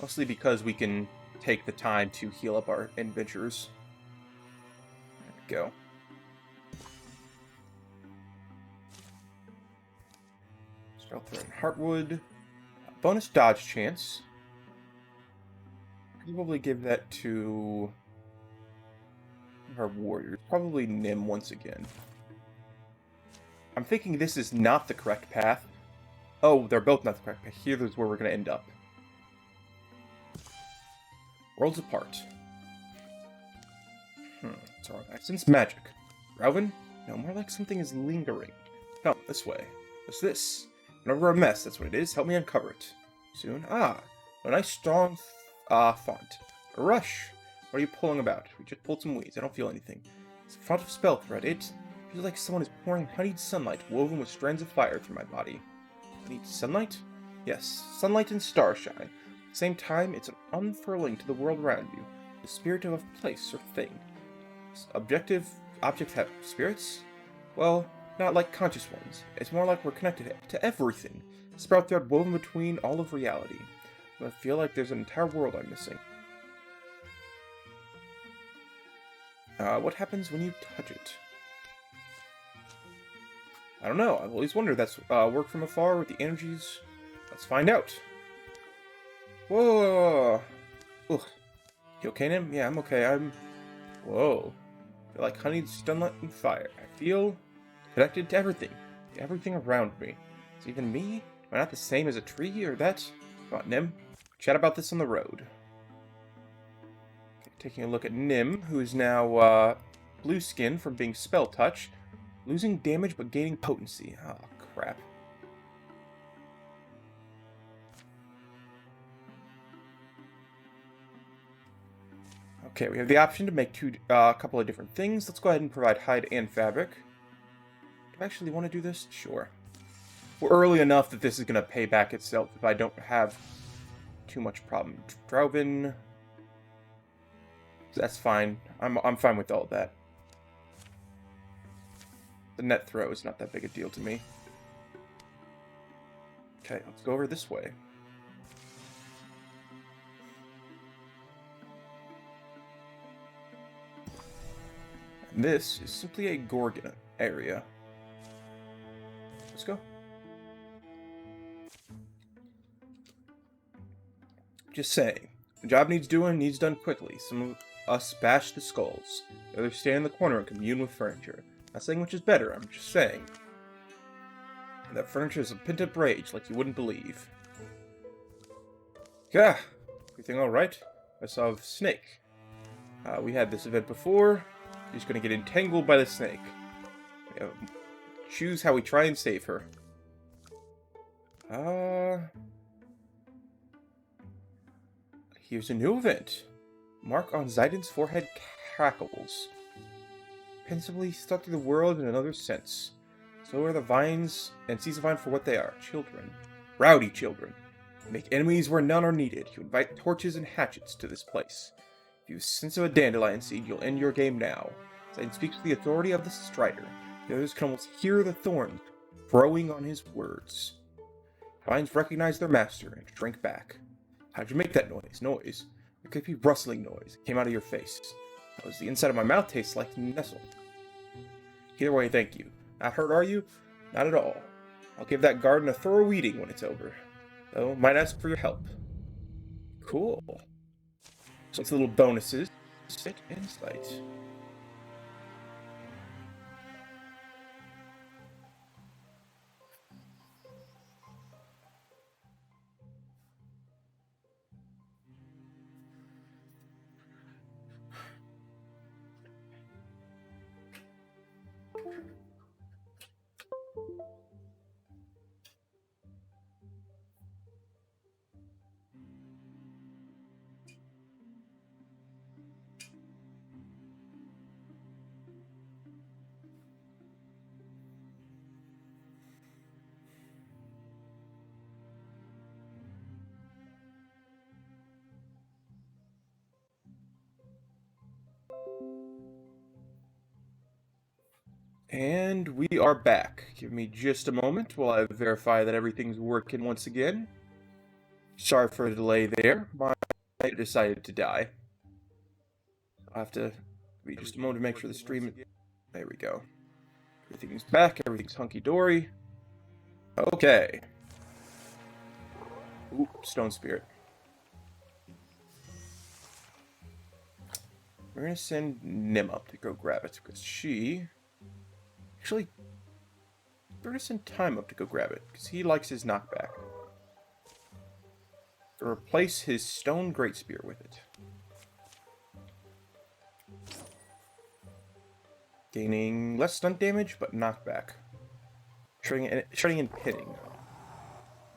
Mostly because we can take the time to heal up our adventurers. There we go. Stealth and Heartwood. Bonus dodge chance. Probably give that to our warriors. Probably Nim once again. I'm thinking this is not the correct path. Oh, they're both not the correct path. Here's where we're going to end up. Worlds apart. It's our accent's magic. Drauven? No, more like something is lingering. Come, this way. What's this? Whenever a mess, that's what it is. Help me uncover it. Soon? Ah, a nice strong font. A rush. What are you pulling about? We just pulled some weeds. I don't feel anything. It's a font of spell thread. It feels like someone is pouring honeyed sunlight woven with strands of fire through my body. Honeyed sunlight? Yes, sunlight and starshine. At the same time, it's an unfurling to the world around you. The spirit of a place or thing. Objects have spirits? Well, not like conscious ones. It's more like we're connected to everything. A sprout thread woven between all of reality. But I feel like there's an entire world I'm missing. What happens when you touch it? I don't know. I've always wondered. That's work from afar with the energies. Let's find out. Whoa! Ugh. You okay, Nim? Yeah, I'm okay. Whoa. I feel like honeyed sunlight and fire. I feel connected to everything. To everything around me. Is even me? Am I not the same as a tree or that? Come on, Nim. Chat about this on the road. Okay, taking a look at Nim, who is now blue skin from being spell touch. Losing damage but gaining potency. Oh, crap. Okay, we have the option to make a couple of different things. Let's go ahead and provide hide and fabric. Do I actually want to do this? Sure. We're early enough that this is going to pay back itself if I don't have too much problem. Drauven. That's fine. I'm fine with all of that. The net throw is not that big a deal to me. Okay, let's go over this way. And this is simply a Gorgon area. Let's go. Just saying. The job needs doing, needs done quickly. Some of us bash the skulls. The others stand in the corner and commune with furniture. Not saying which is better, I'm just saying. That furniture is a pent-up rage like you wouldn't believe. Yeah, everything alright? I saw a snake. We had this event before. She's gonna get entangled by the snake. Choose how we try and save her. Here's a new event. Mark on Zaiden's forehead crackles. Pensively stuck to the world in another sense. So are the vines, and seize the vine for what they are. Children. Rowdy children. You make enemies where none are needed. You invite torches and hatchets to this place. If you have sense of a dandelion seed, you'll end your game now. Zaiden speaks with the authority of the Strider. The others can almost hear the thorns growing on his words. Vines recognize their master and shrink back. How'd you make that noise? It could be rustling noise. It came out of your face. That was the inside of my mouth tastes like nestle. Either way, thank you. Not hurt, are you? Not at all. I'll give that garden a thorough weeding when it's over. Though, might ask for your help. Cool. So it's little bonuses. Sit insight. And we are back. Give me just a moment while I verify that everything's working once again. Sorry for the delay there. My computer decided to die. I'll have to wait just a moment to make sure the stream... There we go. Everything's back. Everything's hunky-dory. Okay. Ooh, Stone Spirit. We're gonna send Nim up to go grab it, because she... Actually, we're gonna send Time up to go grab it, because he likes his knockback. To replace his stone great spear with it. Gaining less stunt damage, but knockback. Shredding and pinning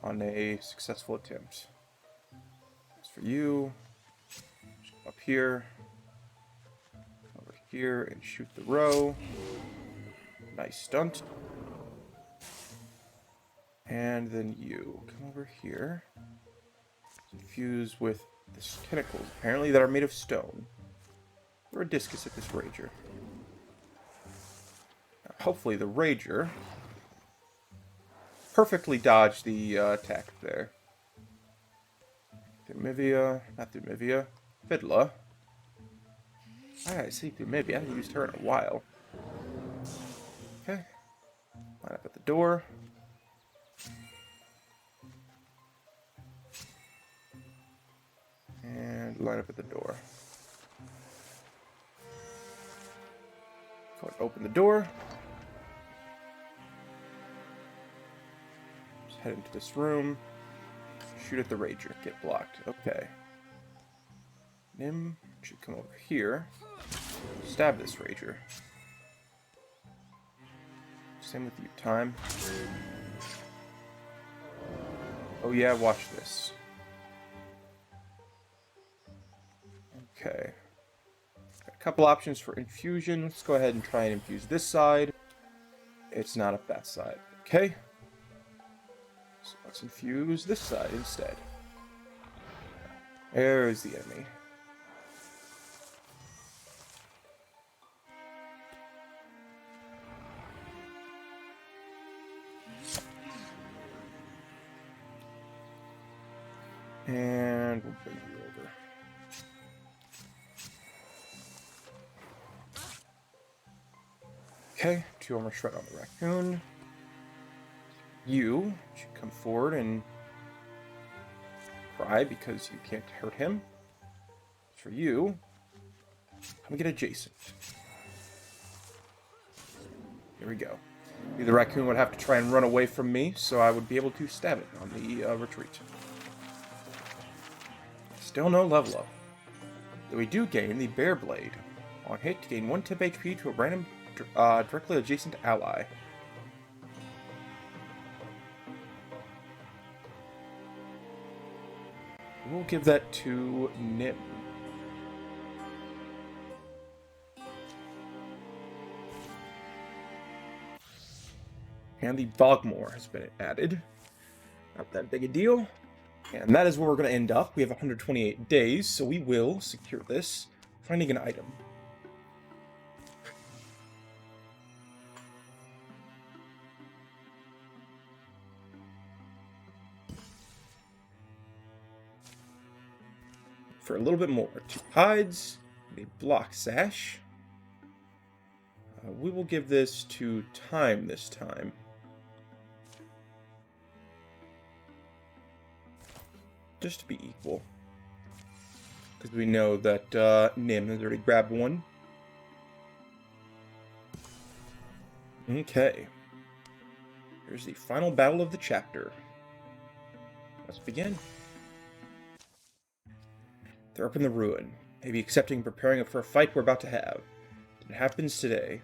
on a successful attempt. As for you, up here, over here, and shoot the row. Nice stunt. And then you come over here. Fuse with the tentacles, apparently, that are made of stone. Throw a discus at this Rager. Now, hopefully the Rager perfectly dodged the attack there. Thumivia, not Thumivia, Fidla. I see Thumivia, I haven't used her in a while. Okay. Line up at the door. And line up at the door. Go ahead and open the door. Just head into this room. Shoot at the Rager. Get blocked. Okay. Nim should come over here. Stab this Rager. Same with you, Time. Oh yeah, watch this. Okay. Got a couple options for infusion. Let's go ahead and try and infuse this side. It's not up that side. Okay. So let's infuse this side instead. There's the enemy. And we'll bring you over. Okay, 2 armor shred on the raccoon. You should come forward and cry try because you can't hurt him. For you, I'm gonna get adjacent. Here we go. The raccoon would have to try and run away from me, so I would be able to stab it on the retreat. Still no level up. Though we do gain the Bear Blade. On hit, to gain 1 temp HP to a random directly adjacent ally. We'll give that to Nim. And the Bogmore has been added. Not that big a deal. And that is where we're going to end up. We have 128 days, so we will secure this, finding an item. For a little bit more, 2 hides, a block sash. We will give this to Time this time. Just to be equal. Because we know that Nim has already grabbed one. Okay. Here's the final battle of the chapter. Let's begin. They're up in the ruin, maybe accepting and preparing for a fight we're about to have. It happens today.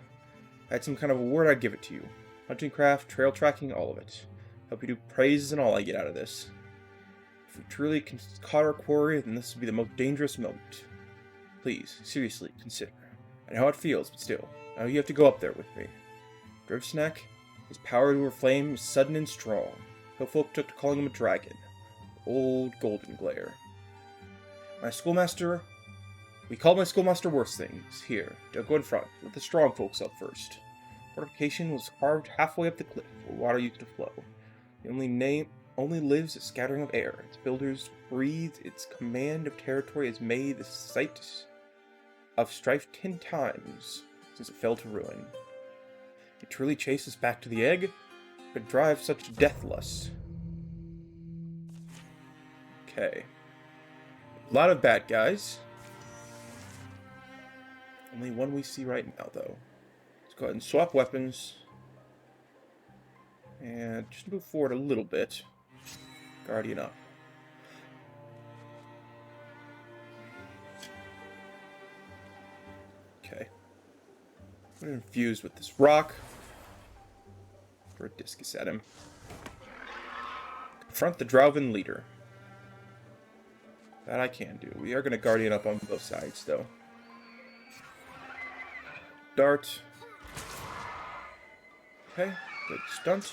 If I had some kind of award, I'd give it to you. Hunting craft, trail tracking, all of it. Hope you do praises and all I get out of this. If we truly caught our quarry, then this would be the most dangerous moment. Please, seriously, consider. I know how it feels, but still, now you have to go up there with me. Drivsnack, his power over flame is sudden and strong. Hill folk took to calling him a dragon. Old Golden Glare. My schoolmaster... We called my schoolmaster worse things. Here, don't go in front. Let the strong folks up first. Fortification was carved halfway up the cliff, where water used to flow. The only lives a scattering of air. Its builders breathed. Its command of territory has made the site of strife 10 times since it fell to ruin. It truly chases back to the egg, but drives such deathlust. Okay. A lot of bad guys. Only one we see right now, though. Let's go ahead and swap weapons. And just move forward a little bit. Guardian up. Okay. I'm going to infuse with this rock. Throw a discus at him. Confront the Drauven leader. That I can do. We are going to Guardian up on both sides, though. Dart. Okay, good stunt.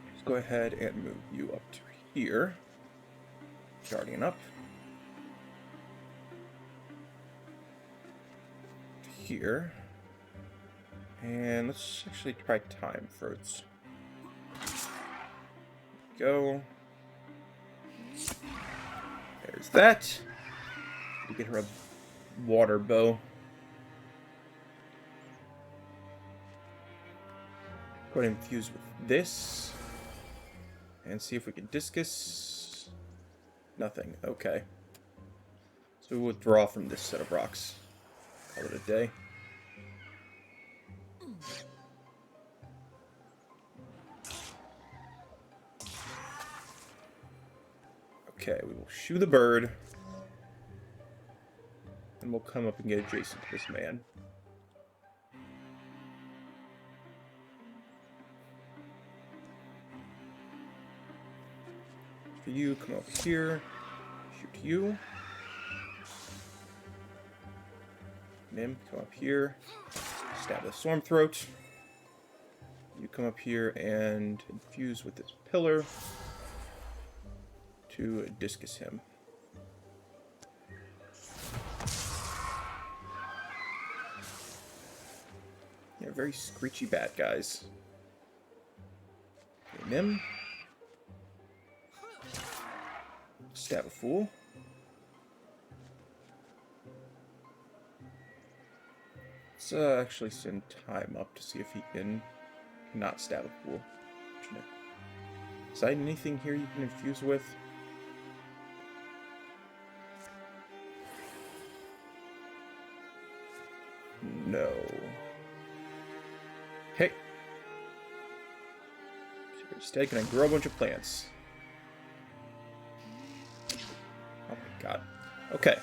Let's go ahead and move you up to here. Guardian up. Here. And let's actually try Time first. Go. There's that. To get her a water bow. Go ahead and infuse with this. And see if we can discus. Nothing. Okay. So we'll withdraw from this set of rocks. Call it a day. Okay, we will shoot the bird. And we'll come up and get adjacent to this man. For you, come up here. Shoot you. Nim, come up here. Stab the storm throat. You come up here and infuse with this pillar to discus him. They're very screechy bad guys. Okay, Nim. Stab a fool. Let's actually send Time up to see if he can not stab a fool. Is there anything here you can infuse with? No. Okay. So instead, can I grow a bunch of plants? Oh my god. Okay.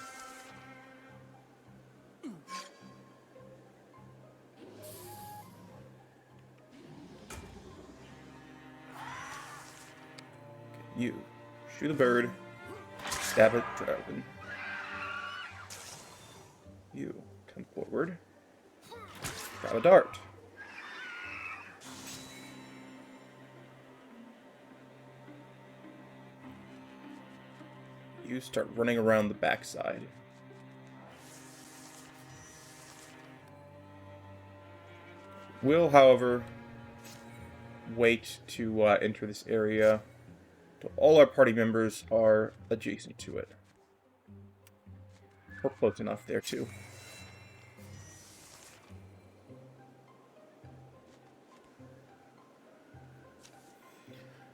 You. Shoot the bird. Stab it, Drauven. You. Come forward. Grab a dart. You start running around the backside. Will, however, wait to enter this area until all our party members are adjacent to it. Or close enough there, too.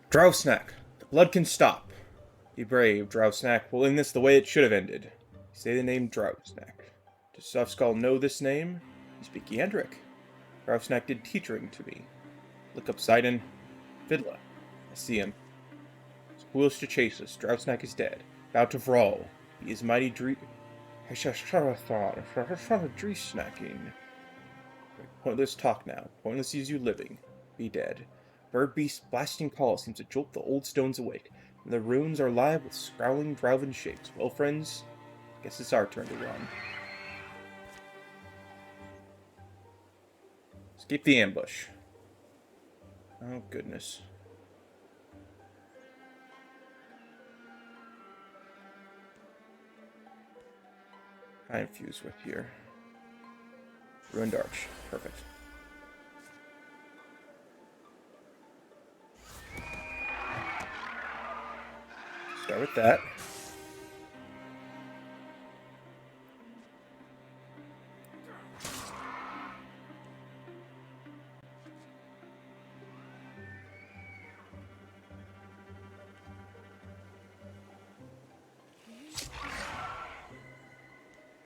Drowsnack, the blood can stop. Be brave, Drowsnack. We'll end this the way it should have ended. Say the name Drowsnack. Does Softskull know this name? You speak Yandric. Drowsnack did teaching to me. Look up Sidon. Vidla. I see him. He's foolish to chase us. Drowsnack is dead. About to Vral. He is mighty snacking. Pointless talk now. Pointless is you living. Be dead. Bird beast blasting call seems to jolt the old stones awake. And the ruins are alive with scowling Drauven shapes. Well, friends, guess it's our turn to run. Escape the ambush. Oh, goodness. I infuse with here. Ruined Arch. Perfect. Start with that.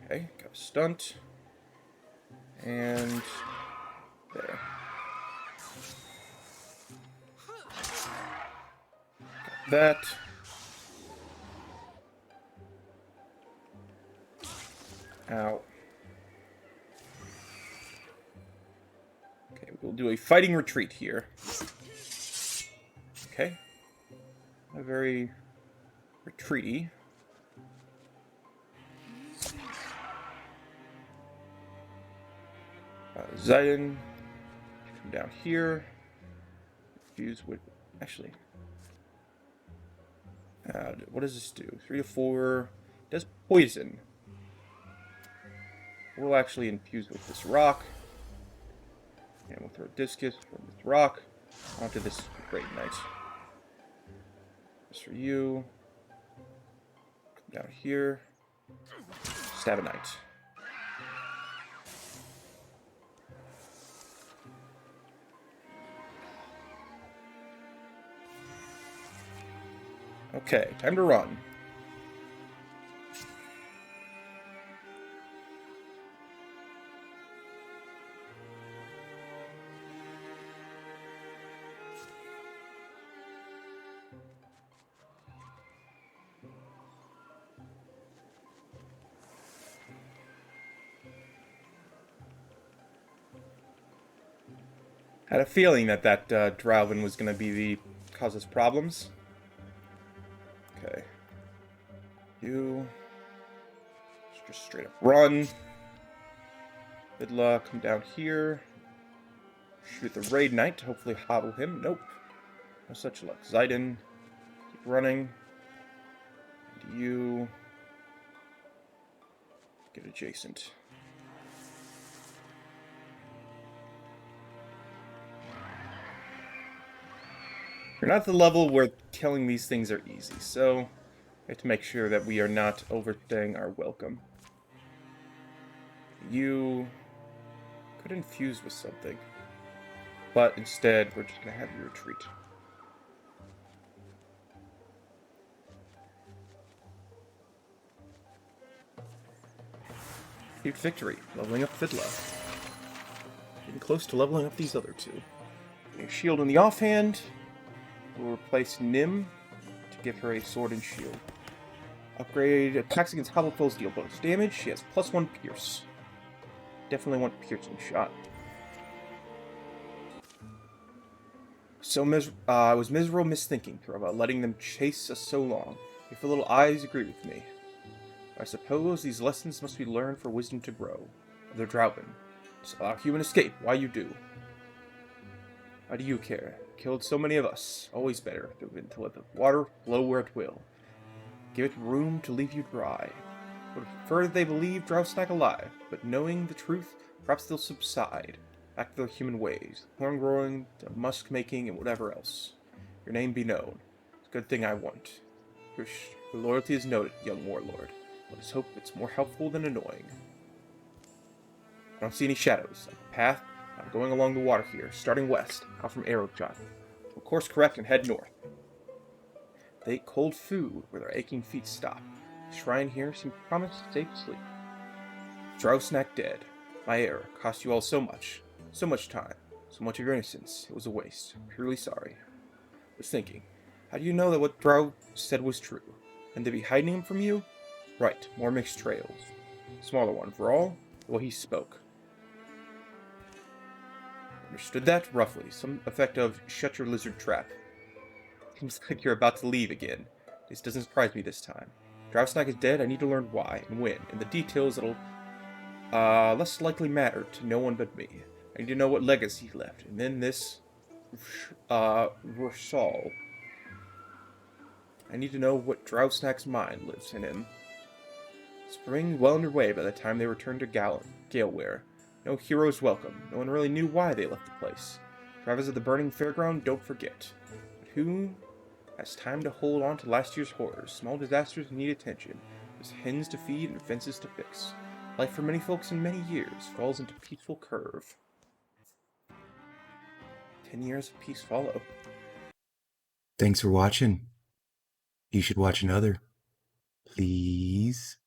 Okay, got a stunt. And there. Got that. Ow. Okay, we'll do a fighting retreat here. Okay. A very retreaty. Zidon. Come down here. Fuse with. Actually. What does this do? 3 to 4. It does poison. We'll actually infuse with this rock. And we'll throw a discus from this rock onto this great knight. This for you. Come down here. Stab a knight. Okay, time to run. Had a feeling that Drauven was going to be the cause us problems. Okay. You just straight up run. Vidla, come down here. Shoot the raid knight. Hopefully hobble him. Nope. No such luck. Zidon, keep running. And you get adjacent. We're not at the level where killing these things are easy, so we have to make sure that we are not overstaying our welcome. You could infuse with something, but instead we're just going to have you retreat. Achieved victory. Leveling up Fidla. Getting close to leveling up these other two. A shield in the offhand. We'll replace Nim to give her a sword and shield. Upgrade attacks against hobble foes deal bonus damage. She has +1 pierce. Definitely want piercing shot. So I was miserable misthinking about letting them chase us so long. If the little eyes agree with me. I suppose these lessons must be learned for wisdom to grow. They're Drauven. Just allow human escape. Why you do? Why do you care? Killed so many of us. Always better than to let the water flow where it will. Give it room to leave you dry. Would prefer that they believe Drauven alive, but knowing the truth, perhaps they'll subside. Back to their human ways. Horn growing, to musk making, and whatever else. Your name be known. It's a good thing I want. Your loyalty is noted, young warlord. Let us hope it's more helpful than annoying. I don't see any shadows. A path. I'm going along the water here, starting west, out from Arrowshot. We'll course correct and head north. They eat cold food where their aching feet stop. The shrine here seems to promise safe sleep. Drauven dead. My error cost you all so much. So much time. So much of your innocence. It was a waste. Purely sorry. I was thinking, how do you know that what Drauven said was true? And they be hiding him from you? Right, more mixed trails. Smaller one for all, the way he spoke. Understood that? Roughly. Some effect of shut your lizard trap. Seems like you're about to leave again. This doesn't surprise me this time. Drauven is dead, I need to learn why and when, and the details that'll less likely matter to no one but me. I need to know what legacy he left, and then this Versal. I need to know what Drauven's mind lives in him. Spring well underway by the time they returned to Galeware. No heroes welcome. No one really knew why they left the place. Drivers of the burning fairground, don't forget. But who has time to hold on to last year's horrors? Small disasters need attention. There's hens to feed and fences to fix. Life for many folks in many years falls into peaceful curve. 10 years of peace follow. Thanks for watching. You should watch another. Please.